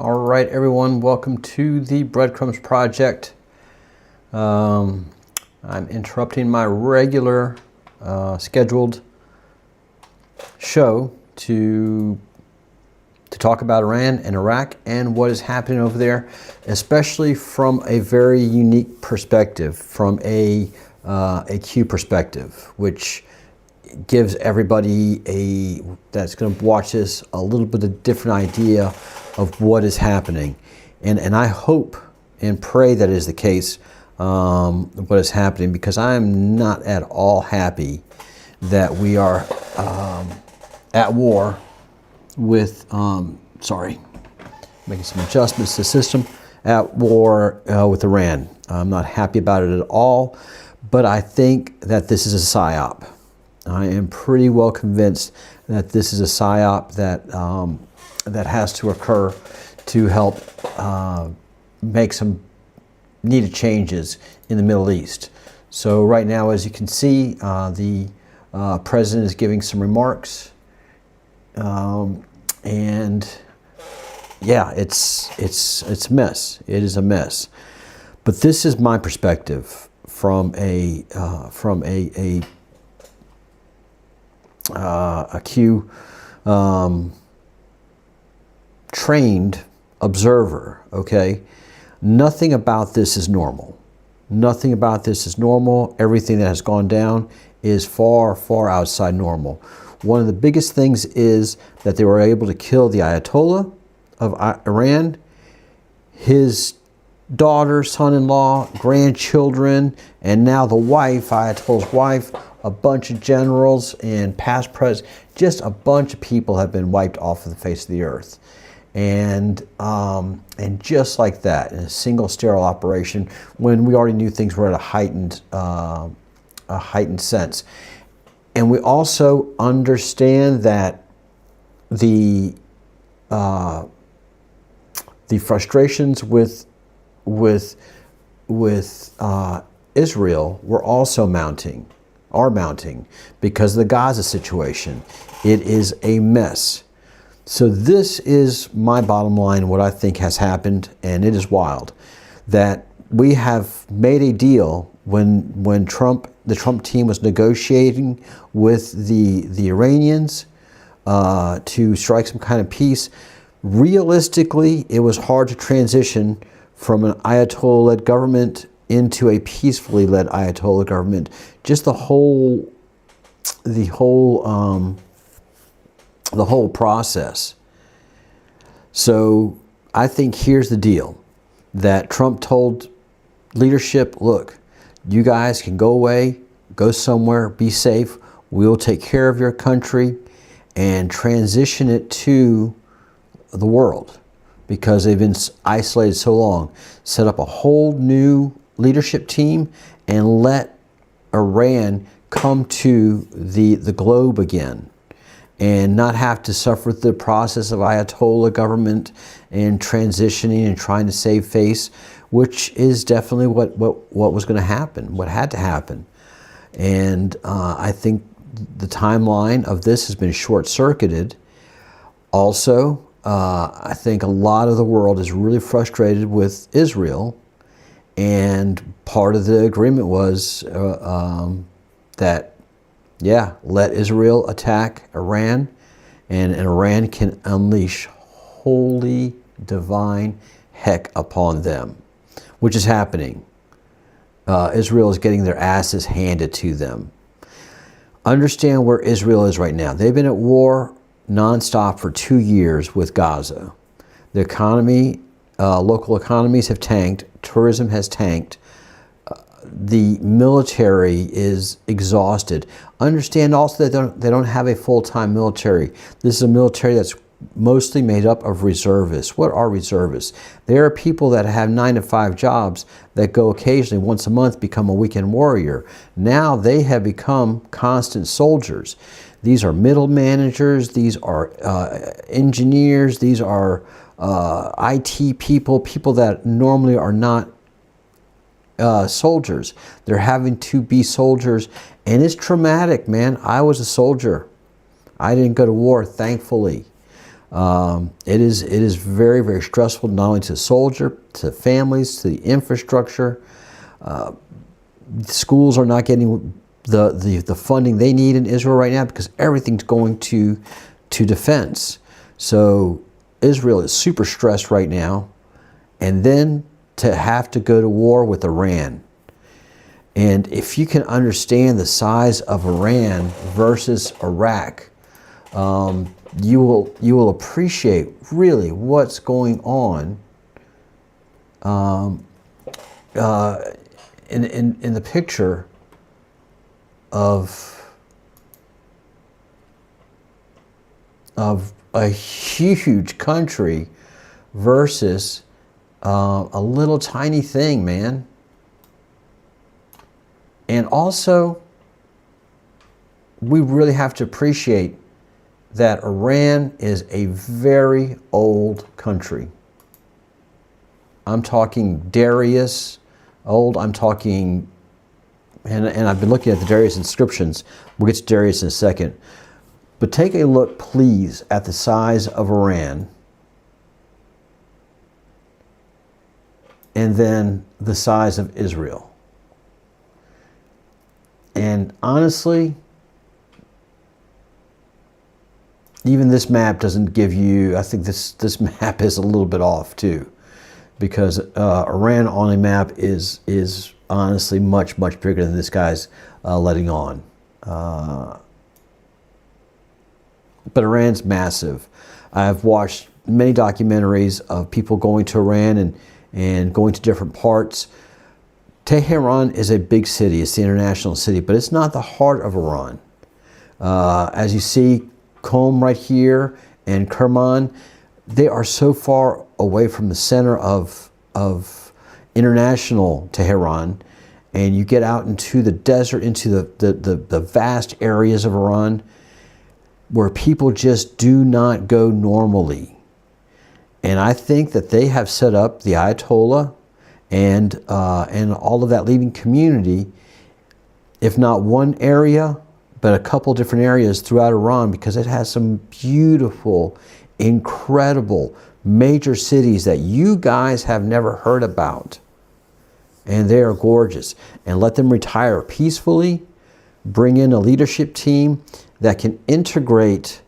All right, everyone, welcome to the Breadcrumbs Project. I'm interrupting my regular scheduled show to talk about Iran and Iraq and what is happening over there, especially from a very unique perspective, from a Q perspective, which gives everybody that's going to watch this a little bit of different idea of what is happening. And I hope and pray that is the case, what is happening, because I'm not at all happy that we are at war with, making some adjustments to the system, at war with Iran. I'm not happy about it at all, but I think that this is a psyop. I am pretty well convinced that this is a psyop that has to occur to help make some needed changes in the Middle East. So right now, as you can see, the president is giving some remarks, and yeah, it's a mess. It is a mess. But this is my perspective from a Q trained observer. Okay, nothing about this is normal. Nothing about this is normal. Everything that has gone down is far, far outside normal. One of the biggest things is that they were able to kill the Ayatollah of Iran, his daughter, son-in-law, grandchildren, and now the wife, Ayatollah's wife, a bunch of generals and past presidents, just a bunch of people have been wiped off of the face of the earth. And just like that, in a single sterile operation, when we already knew things were at a heightened sense. And we also understand that the frustrations with Israel were also are mounting because of the Gaza situation. It is a mess. So this is my bottom line, what I think has happened, and it is wild that we have made a deal when the Trump team was negotiating with the Iranians to strike some kind of peace. Realistically, it was hard to transition from an Ayatollah-led government into a peacefully led Ayatollah government. Just the whole process. So I think here's the deal, that Trump told leadership, look, you guys can go away, go somewhere, be safe. We'll take care of your country and transition it to the world, because they've been isolated so long. Set up a whole new leadership team and let Iran come to the globe again, and not have to suffer the process of Ayatollah government and transitioning and trying to save face, which is definitely what was going to happen, what had to happen. And I think the timeline of this has been short-circuited. Also, I think a lot of the world is really frustrated with Israel, and part of the agreement was that, yeah, let Israel attack Iran, and Iran can unleash holy, divine heck upon them, which is happening. Israel is getting their asses handed to them. Understand where Israel is right now. They've been at war nonstop for 2 years with Gaza. The economy, local economies have tanked. Tourism has tanked. The military is exhausted. Understand also that they don't have a full-time military. This is a military that's mostly made up of reservists. What are reservists? They are people that have 9-to-5 jobs that go occasionally once a month, become a weekend warrior. Now they have become constant soldiers. These are middle managers. These are engineers. These are IT people that normally are not soldiers. They're having to be soldiers, and it's traumatic, man. I was a soldier. I didn't go to war, thankfully. It is very, very stressful, not only to the soldier, to families, to the infrastructure. Schools are not getting the funding they need in Israel right now because everything's going to defense. So Israel is super stressed right now. And then to have to go to war with Iran. And if you can understand the size of Iran versus Iraq, you will appreciate really what's going on in the picture of a huge country versus a little tiny thing, man. And also, we really have to appreciate that Iran is a very old country. I'm talking Darius old. I'm talking, and I've been looking at the Darius inscriptions. We'll get to Darius in a second. But take a look, please, at the size of Iran. And then the size of Israel. And honestly, even this map doesn't give you, I think this map is a little bit off too. Because Iran on a map is honestly much, much bigger than this guy's letting on. But Iran's massive. I've watched many documentaries of people going to Iran and going to different parts. Tehran is a big city. It's the international city, but it's not the heart of Iran. As you see, Qom right here and Kerman, they are so far away from the center of international Tehran, and you get out into the desert, into the vast areas of Iran, where people just do not go normally. And I think that they have set up the Ayatollah and all of that leading community, if not one area, but a couple different areas throughout Iran, because it has some beautiful, incredible, major cities that you guys have never heard about. And they are gorgeous. And let them retire peacefully, bring in a leadership team that can integrate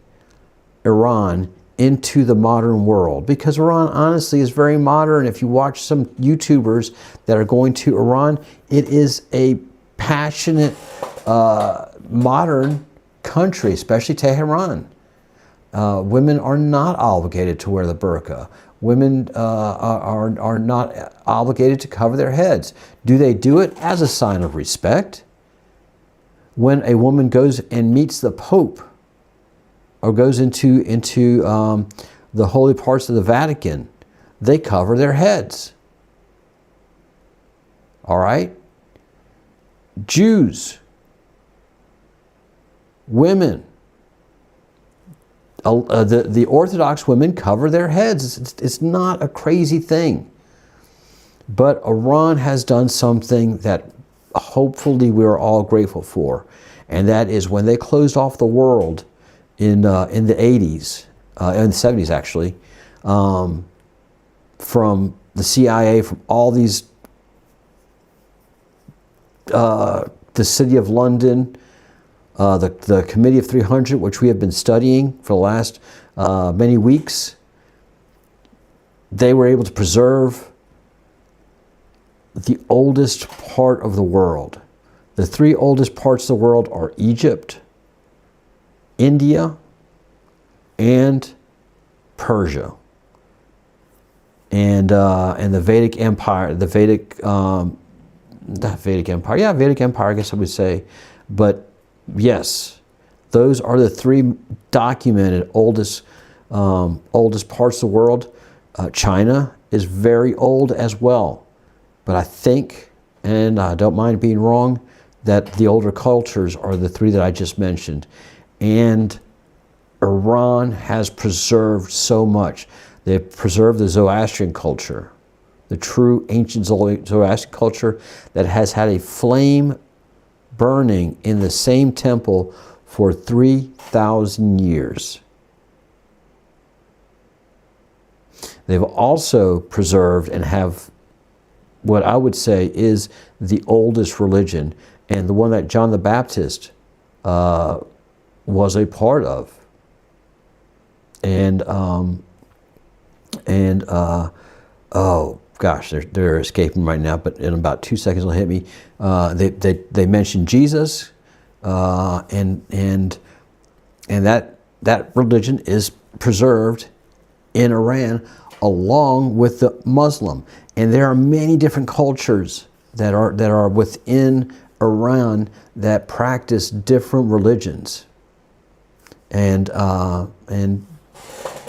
Iran into the modern world, because Iran honestly is very modern. If you watch some YouTubers that are going to Iran, it is a passionate modern country, especially Tehran. Women are not obligated to wear the burqa. Women are not obligated to cover their heads. Do they do it as a sign of respect? When a woman goes and meets the Pope, or goes into the holy parts of the Vatican, they cover their heads. All right? Jews, women, the Orthodox women cover their heads. It's not a crazy thing. But Iran has done something that hopefully we're all grateful for. And that is when they closed off the world in the 80s, in the 70s actually, from the CIA, from all these, the City of London, the Committee of 300, which we have been studying for the last many weeks, they were able to preserve the oldest part of the world. The three oldest parts of the world are Egypt, India, and Persia. And the Vedic Empire, the Vedic, not Vedic Empire, yeah, Vedic Empire, I guess I would say. But yes, those are the three documented oldest parts of the world. China is very old as well. But I think, and I don't mind being wrong, that the older cultures are the three that I just mentioned. And Iran has preserved so much. They've preserved the Zoroastrian culture, the true ancient Zoroastrian culture that has had a flame burning in the same temple for 3,000 years. They've also preserved and have what I would say is the oldest religion, and the one that John the Baptist was a part of. And oh gosh, they're escaping right now, but in about 2 seconds they'll hit me. They mentioned Jesus, and that religion is preserved in Iran along with the Muslim. And there are many different cultures that are within Iran that practice different religions. And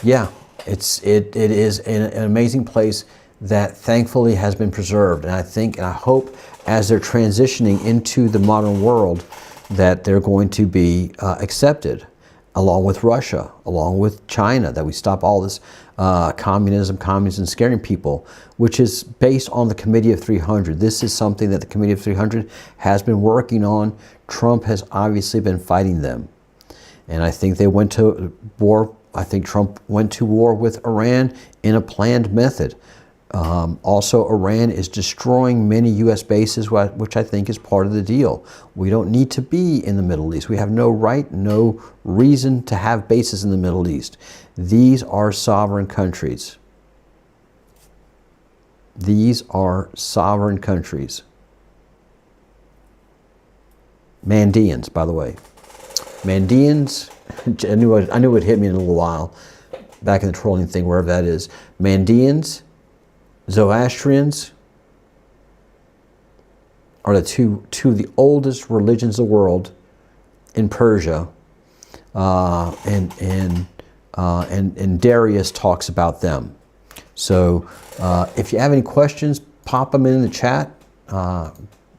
yeah, it is an amazing place that thankfully has been preserved. And I think and I hope as they're transitioning into the modern world that they're going to be accepted, along with Russia, along with China, that we stop all this communism scaring people, which is based on the Committee of 300. This is something that the Committee of 300 has been working on. Trump has obviously been fighting them. And I think they went to war. I think Trump went to war with Iran in a planned method. Also, Iran is destroying many U.S. bases, which I think is part of the deal. We don't need to be in the Middle East. We have no right, no reason to have bases in the Middle East. These are sovereign countries. These are sovereign countries. Mandeans, by the way. Mandeans, I knew it would hit me in a little while, back in the trolling thing, wherever that is. Mandeans, Zoroastrians are the two of the oldest religions of the world in Persia, and Darius talks about them. So if you have any questions, pop them in the chat.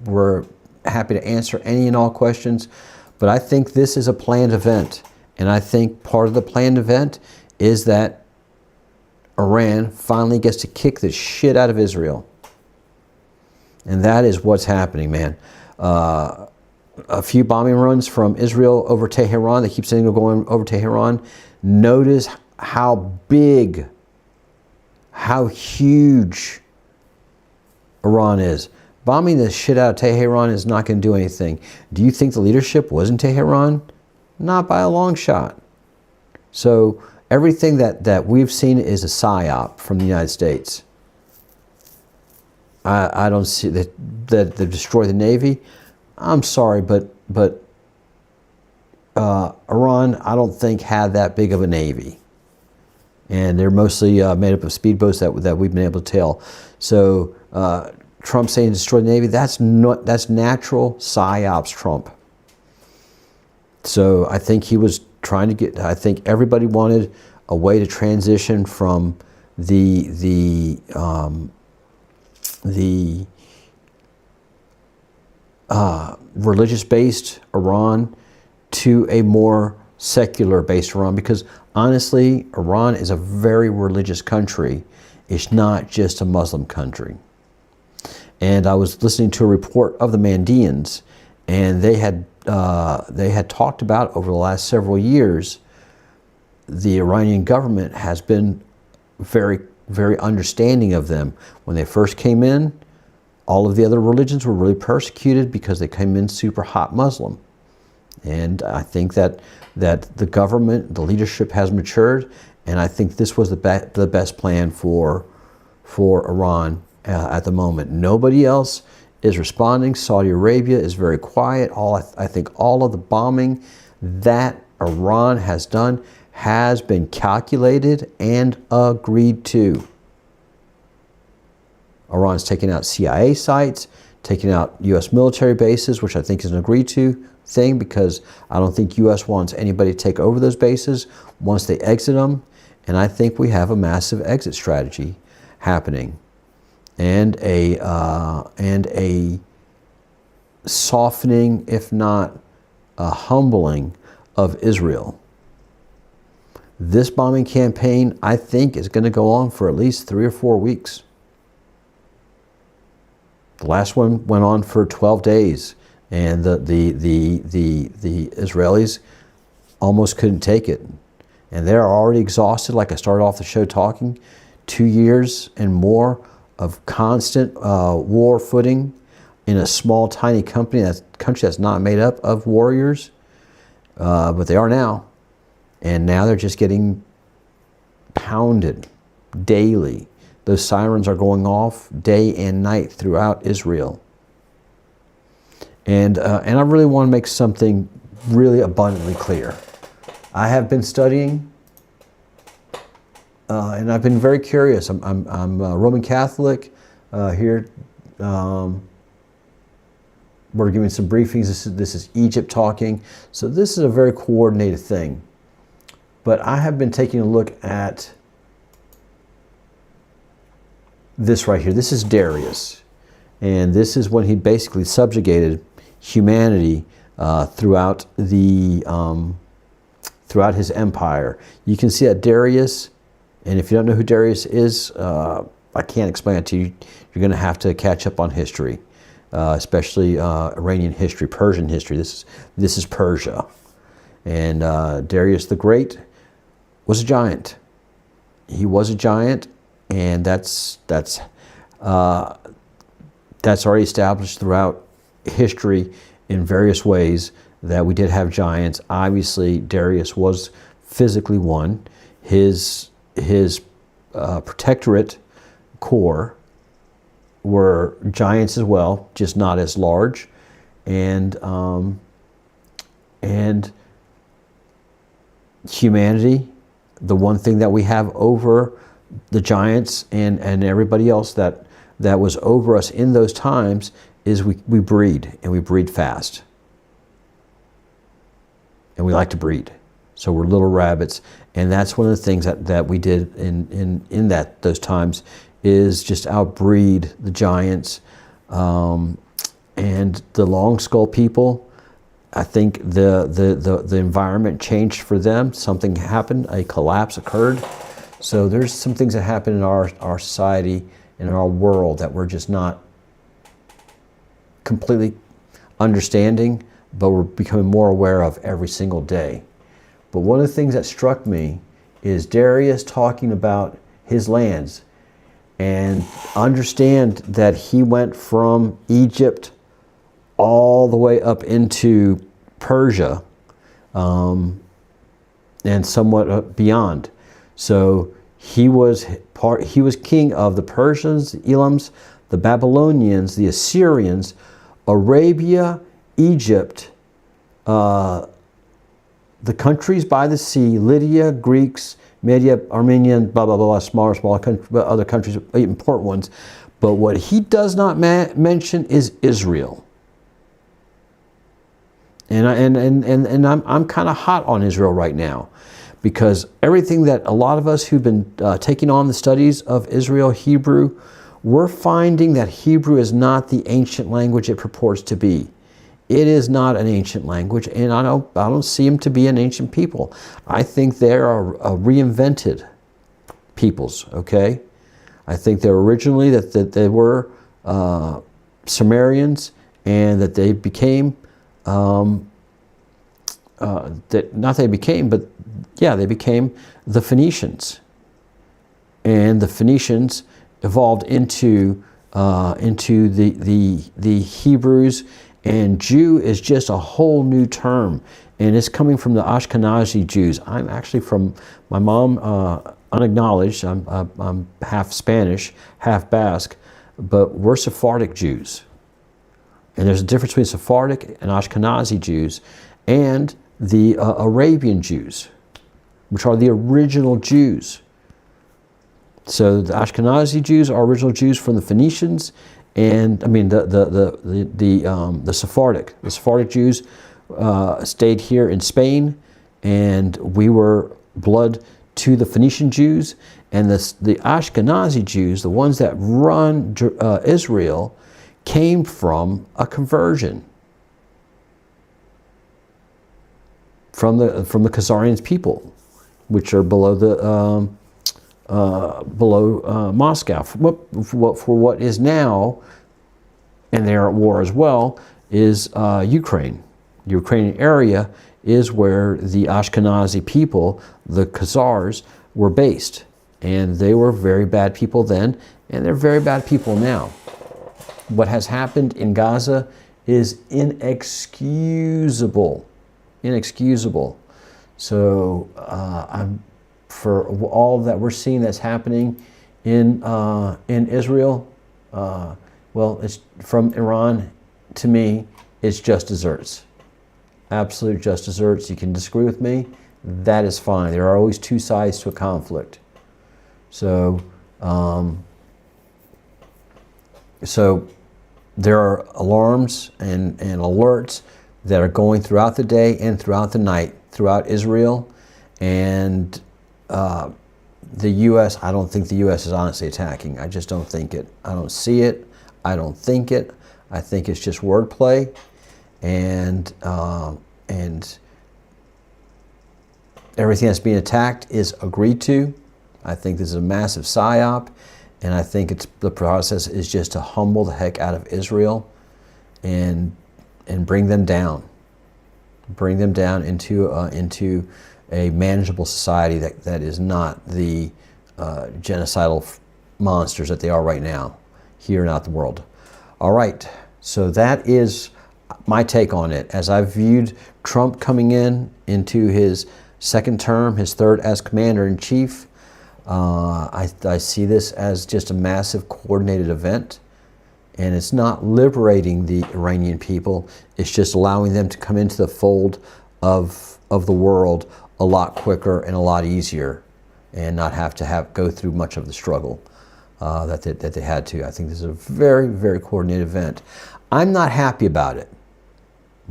We're happy to answer any and all questions. But I think this is a planned event, and I think part of the planned event is that Iran finally gets to kick the shit out of Israel. And that is what's happening, man. A few bombing runs from Israel over Tehran. They keep saying they're going over Tehran. Notice how big, how huge Iran is. Bombing the shit out of Tehran is not going to do anything. Do you think the leadership was in Tehran? Not by a long shot. So everything that we've seen is a psyop from the United States. I don't see that they destroy the Navy. I'm sorry, but Iran, I don't think had that big of a Navy. And they're mostly made up of speedboats that we've been able to tell. So Trump saying destroy the Navy, that's natural psyops Trump. So I think he was trying to get, I think everybody wanted a way to transition from the religious-based Iran to a more secular-based Iran, because honestly, Iran is a very religious country. It's not just a Muslim country. And I was listening to a report of the Mandeans, and they had talked about over the last several years, the Iranian government has been very, very understanding of them. When they first came in, all of the other religions were really persecuted because they came in super hot Muslim. And I think that the government, the leadership has matured, and I think this was the best plan for Iran at the moment. Nobody else is responding. Saudi Arabia is very quiet. I think all of the bombing that Iran has done has been calculated and agreed to. Iran's taking out CIA sites, taking out U.S. military bases, which I think is an agreed to thing, because I don't think U.S. wants anybody to take over those bases once they exit them. And I think we have a massive exit strategy happening, and a softening, if not a humbling, of Israel. This bombing campaign, I think, is going to go on for at least 3 or 4 weeks. The last one went on for 12 days, and the Israelis almost couldn't take it. And they're already exhausted, like I started off the show talking. 2 years and more of constant war footing in a small, tiny country that's not made up of warriors, but they are now. And now they're just getting pounded daily. Those sirens are going off day and night throughout Israel. And I really want to make something really abundantly clear. I have been studying, and I've been very curious. I'm a Roman Catholic here. We're giving some briefings. This is Egypt talking. So this is a very coordinated thing. But I have been taking a look at this right here. This is Darius. And this is when he basically subjugated humanity throughout his empire. You can see that Darius, and if you don't know who Darius is, I can't explain it to you. You're going to have to catch up on history. Especially Iranian history, Persian history. This is Persia, and Darius the Great was a giant. He was a giant, and that's already established throughout history in various ways that we did have giants. Obviously, Darius was physically one. His protectorate core were giants as well, just not as large, and humanity, the one thing that we have over the giants and everybody else that was over us in those times is we breed, and we breed fast, and we like to breed. So we're little rabbits, and that's one of the things that we did in those times, is just outbreed the giants. And the long skull people, I think the environment changed for them. Something happened, a collapse occurred. So there's some things that happen in our society, in our world, that we're just not completely understanding, but we're becoming more aware of every single day. But one of the things that struck me is Darius talking about his lands, and understand that he went from Egypt all the way up into Persia, and somewhat beyond. So he was king of the Persians, the Elams, the Babylonians, the Assyrians, Arabia, Egypt, the countries by the sea, Lydia, Greeks, Media, Armenian, blah, blah, blah, smaller countries, other countries, important ones. But what he does not mention is Israel. And I'm kind of hot on Israel right now, because everything that a lot of us who've been taking on the studies of Israel, Hebrew, we're finding that Hebrew is not the ancient language it purports to be. It is not an ancient language, and I don't see them to be an ancient people. I think they are reinvented peoples. Okay, I think they're originally that they were Sumerians, and that they became they became the Phoenicians, and the Phoenicians evolved into the Hebrews. And Jew is just a whole new term, and it's coming from the Ashkenazi Jews. I'm actually from, my mom, unacknowledged, I'm half Spanish, half Basque, but we're Sephardic Jews. And there's a difference between Sephardic and Ashkenazi Jews and the Arabian Jews, which are the original Jews. So the Ashkenazi Jews are original Jews from the Phoenicians, and I mean the Sephardic Jews stayed here in Spain, and we were blood to the Phoenician Jews, and the Ashkenazi Jews, the ones that run Israel, came from a conversion from the Khazarians people, which are below Moscow, for what is now, and they are at war as well, is Ukraine. The Ukrainian area is where the Ashkenazi people, the Khazars, were based. And they were very bad people then, and they're very bad people now. What has happened in Gaza is inexcusable. Inexcusable. So for all that we're seeing that's happening in Israel, well, it's from Iran, to me, it's just desserts. Absolute just desserts. You can disagree with me. That is fine. There are always two sides to a conflict. So, there are alarms and alerts that are going throughout the day and throughout the night, throughout Israel. And the U.S., I don't think the U.S. is honestly attacking. I just don't think it. I don't see it. I don't think it. I think it's just wordplay. And everything that's being attacked is agreed to. I think this is a massive psyop, and I think the process is just to humble the heck out of Israel and bring them down into a manageable society that is not the genocidal monsters that they are right now, here and out the world. All right, so that is my take on it. As I've viewed Trump coming into his second term, his third as commander-in-chief, I see this as just a massive coordinated event, and it's not liberating the Iranian people. It's just allowing them to come into the fold of the world a lot quicker and a lot easier, and not have to go through much of the struggle that they had to. I think this is a very, very coordinated event. I'm not happy about it.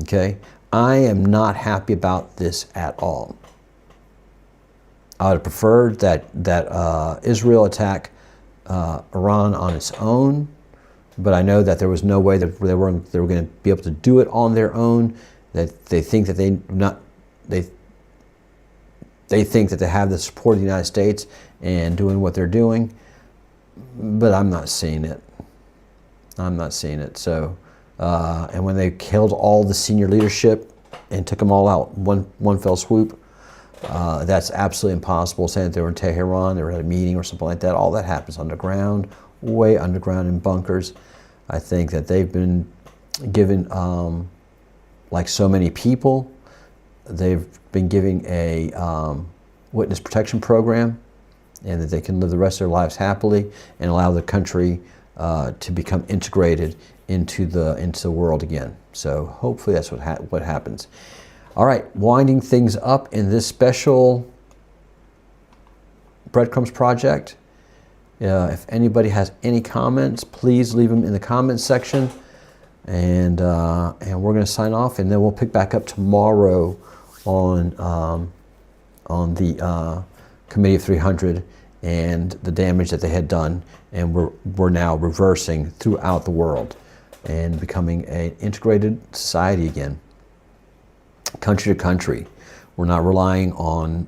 Okay, I am not happy about this at all. I would have preferred that Israel attack Iran on its own, but I know that there was no way that they were going to be able to do it on their own. That they think that they think that they have the support of the United States and doing what they're doing, but I'm not seeing it. I'm not seeing it. So, and when they killed all the senior leadership and took them all out one fell swoop. That's absolutely impossible. Saying that they were in Tehran, they were at a meeting or something like that. All that happens underground, way underground in bunkers. I think that they've been given, like so many people, they've been giving a witness protection program, and that they can live the rest of their lives happily and allow the country to become integrated into the world again. So hopefully that's what happens. All right, winding things up in this special Breadcrumbs project. If anybody has any comments, please leave them in the comments section. And we're going to sign off, and then we'll pick back up tomorrow on the Committee of 300 and the damage that they had done, and we're now reversing throughout the world and becoming an integrated society again. Country to country. We're not relying on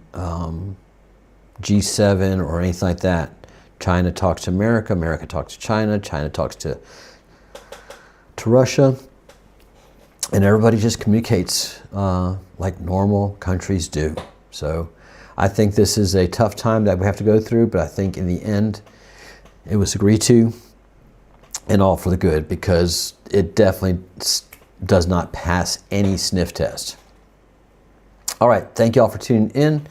G7 or anything like that. China talks to America, America talks to China, China talks to Russia, and everybody just communicates like normal countries do. So I think this is a tough time that we have to go through, but I think in the end it was agreed to, and all for the good, because it definitely does not pass any sniff test. All right, thank you all for tuning in.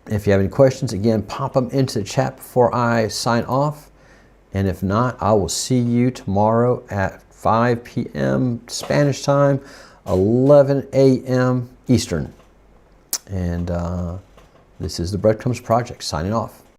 If you have any questions, again, pop them into the chat before I sign off. And if not, I will see you tomorrow at 5 p.m. Spanish time, 11 a.m. Eastern. And this is the Breadcrumbs Project, signing off.